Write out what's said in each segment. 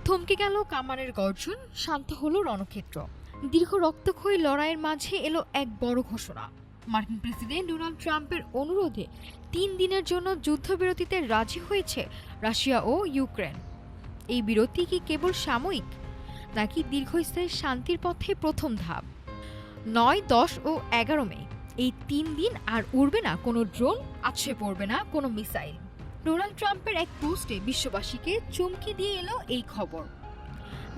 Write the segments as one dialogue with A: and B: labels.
A: থমকে গেল কামানের গর্জন, শান্ত হলো রণক্ষেত্র। দীর্ঘ রক্তক্ষয়ী লড়াইয়ের মাঝে এলো এক বড় ঘোষণা। মার্কিন প্রেসিডেন্ট ডোনাল্ড ট্রাম্পের অনুরোধে 3 দিনের জন্য যুদ্ধবিরতিতে রাজি হয়েছে রাশিয়া ও ইউক্রেন। এই বিরতি কি কেবল সাময়িক, নাকি দীর্ঘস্থায়ী শান্তির পথে প্রথম ধাপ? 9, 10 ও 11 মে এই 3 দিন আর উড়বে না কোনো ড্রোন, আছড়ে পড়বে না কোনো মিসাইল। ডোনাল্ড ট্রাম্পের এক পোস্টে বিশ্ববাসীকে চমকে দিয়ে এলো এই খবর।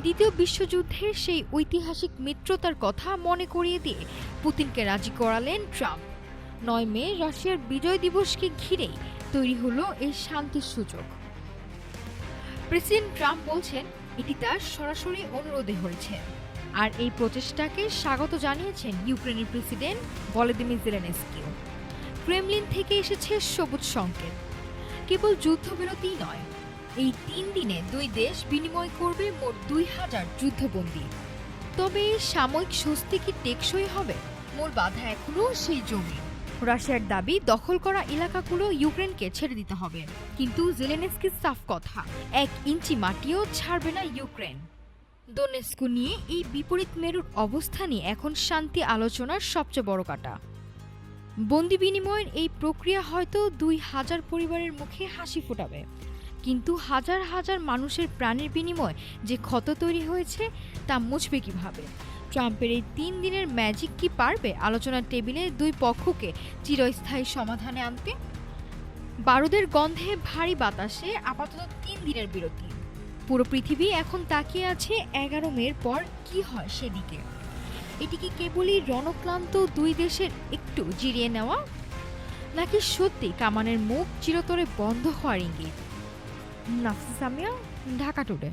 A: দ্বিতীয় বিশ্বযুদ্ধের সেই ঐতিহাসিক মিত্রতার কথা মনে করিয়ে দিয়ে পুতিনকে রাজি করালেন ট্রাম্প। 9 মে রাশিয়ার বিজয় দিবসকে ঘিরেই তৈরি হলো এই শান্তির সুযোগ। প্রেসিডেন্ট ট্রাম্প বলছেন এটি তার সরাসরি অনুরোধে হয়েছে, আর এই প্রচেষ্টাকে স্বাগত জানিয়েছেন ইউক্রেনের প্রেসিডেন্ট ভলোদিমির জেলেনস্কিও। ক্রেমলিন থেকে এসেছে সবুজ সংকেত। কেবল যুদ্ধবিরতিই নয়, এই 3 দিনে দুই দেশ বিনিময় করবে মোট 2000 যুদ্ধবন্দী। তবে সাময়িক স্বস্তি কি টেকসই হবে? মূল বাধা এখনও সেই জমি। রাশিয়ার দাবি দখল করা এলাকাগুলো ইউক্রেনকে ছেড়ে দিতে হবে, কিন্তু জেলেনস্কির সাফ কথা, 1 ইঞ্চি মাটিও ছাড়বে না ইউক্রেন। দোনেস্কু নিয়ে এই বিপরীত মেরুর অবস্থানই এখন শান্তি আলোচনার সবচেয়ে বড় কাটা। বন্দি বিনিময়ের এই প্রক্রিয়া হয়তো 2000 পরিবারের মুখে হাসি ফোটাবে, কিন্তু হাজার হাজার মানুষের প্রাণের বিনিময়ে যে ক্ষত তৈরি হয়েছে তা মুছবে কিভাবে? ট্রাম্পের এই 3 দিনের ম্যাজিক কি পারবে আলোচনার টেবিলে দুই পক্ষকে চিরস্থায়ী সমাধানে আনতে? বারুদের গন্ধে ভারী বাতাসে আপাতত 3 দিনের বিরতি। পুরো পৃথিবী এখন তাকিয়ে আছে 11 মের পর কি হয় সেদিকে। এটি কি কেবলই রণক্লান্ত দুই দেশের একটু জিরিয়ে নেওয়া, নাকি সত্যি কামানের মুখ চিরতরে বন্ধ হওয়ার ইঙ্গিত? নাফিসা সামিয়া, ঢাকা টুডে।